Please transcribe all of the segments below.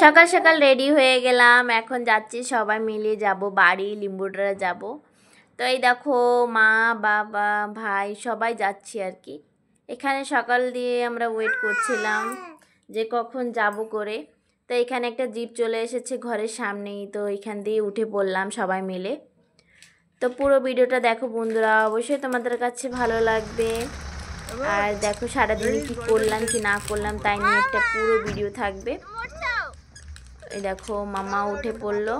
সকাল সকাল রেডি হয়ে গেলাম, এখন যাচ্ছি সবাই মিলে যাব বাড়ি, লিম্বুডারা যাব। তো এই দেখো মা বাবা ভাই সবাই যাচ্ছি আর কি। এখানে সকাল দিয়ে আমরা ওয়েট করছিলাম যে কখন যাব করে। তো এখানে একটা জিপ চলে এসেছে ঘরের সামনেই, তো এখান দিয়ে উঠে পড়লাম সবাই মিলে। তো পুরো ভিডিওটা দেখো বন্ধুরা, অবশ্যই তোমাদের কাছে ভালো লাগবে। আর দেখো সারাদিন কি করলাম কি না করলাম তাই নিয়ে একটা পুরো ভিডিও থাকবে। এই দেখো মামা উঠে পড়লো।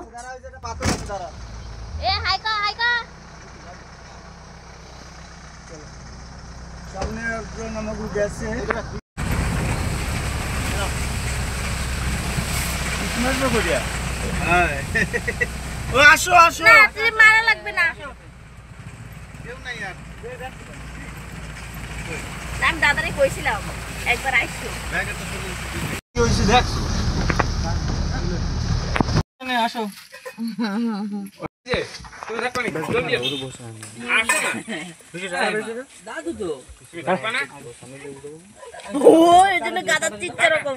আসো আসো, মারা লাগবে না। আমি দাদারে কইছিলাম একবার আইসো। আসো দাদু তো এই জন্য গাদার চিৎকার রকম।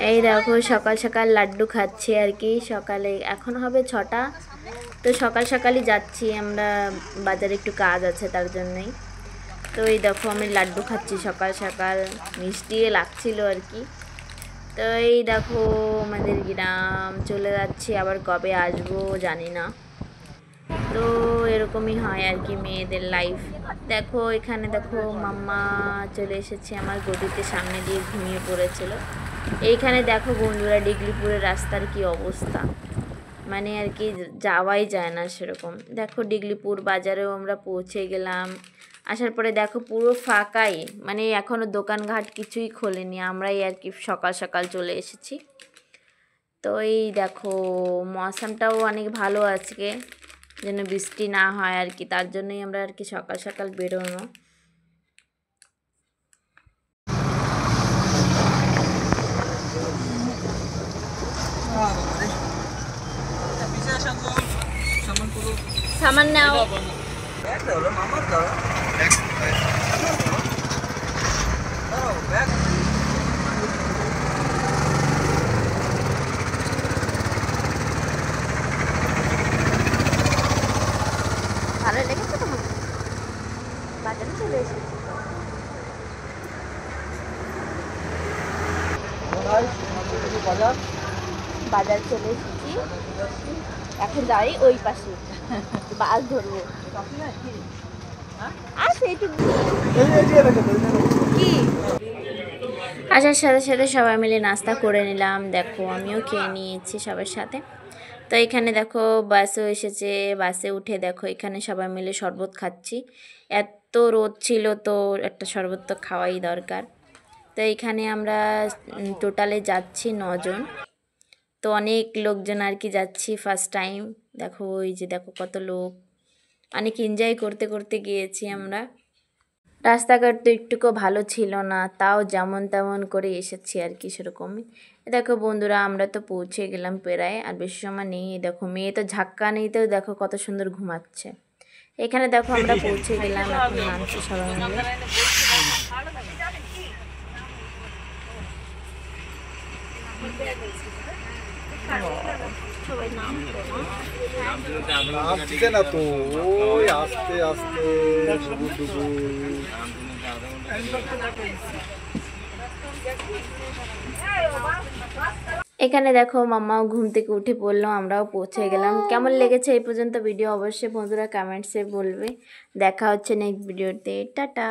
এই দেখো সকাল সকাল লাড্ডু খাচ্ছি আর কি। সকালে এখন হবে 6টা, তো সকাল সকালই যাচ্ছি আমরা বাজারে, একটু কাজ আছে তার জন্যই। তো এই দেখো আমি লাড্ডু খাচ্ছি সকাল সকাল, মিষ্টি লাগছিল আর কি। তো এই দেখো আমাদের গ্রাম চলে যাচ্ছি, আবার কবে আসবো জানি না। তো এরকমই হয় আর কি মেয়েদের লাইফ। দেখো এখানে দেখো মাম্মা চলে এসেছে, আমার গদিতে সামনে দিয়ে ঘুমিয়ে পড়েছিল। এইখানে দেখো বন্ধুরা ডিগলিপুরের রাস্তার কি অবস্থা, মানে আর কি যাওয়াই যায় না সেরকম। দেখো ডিগলিপুর বাজারেও আমরা পৌঁছে গেলাম। আসার পরে দেখো পুরো ফাঁকাই, মানে এখনও দোকানঘাট কিছুই খোলেনি, আমরাই আর কি সকাল সকাল চলে এসেছি। তো এই দেখো মৌসামটাও অনেক ভালো আজকে, যেন বৃষ্টি না হয় আর কি, তার জন্যই আমরা আর কি সকাল সকাল বেরোনো। সামান নাও। ভালো লেগেছে তোমার? বাজারে চলে এসেছি। বাজার চলে এসেছি, এখন যাই ওই পাশে বাস ধরবো। কি আসার সাথে সাথে সবাই মিলে নাস্তা করে নিলাম। দেখো আমিও খেয়ে নিয়েছি সবার সাথে। তো এখানে দেখো বাসও এসেছে, বাসে উঠে দেখো এখানে সবাই মিলে শরবত খাচ্ছি। এত রোদ ছিল তো একটা শরবত তো খাওয়াই দরকার। তো এখানে আমরা টোটালে যাচ্ছি 9 জন। তো অনেক লোকজন আর কি যাচ্ছি ফার্স্ট টাইম। দেখো ওই যে দেখো কত লোক, অনেক এনজয় করতে করতে গিয়েছি আমরা। রাস্তাঘাট তো একটুকু ভালো ছিল না, তাও যেমন তেমন করে এসেছি আর কি সেরকমই। দেখো বন্ধুরা আমরা তো পৌঁছে গেলাম প্রায়, আর বেশি সময় নেই। দেখো মেয়ে তো ঝাক্কা নিতেও দেখো কত সুন্দর ঘুমাচ্ছে। এখানে দেখো আমরা পৌঁছে গেলাম, এখন নামছি সবাই মিলে। এখানে দেখো মাম্মাও ঘুম থেকে উঠে পড়লো, আমরাও পৌঁছে গেলাম। কেমন লেগেছে এই পর্যন্ত ভিডিও অবশ্যই বন্ধুরা কমেন্টসে বলবে। দেখা হচ্ছে নেক্সট ভিডিওতে, টাটা।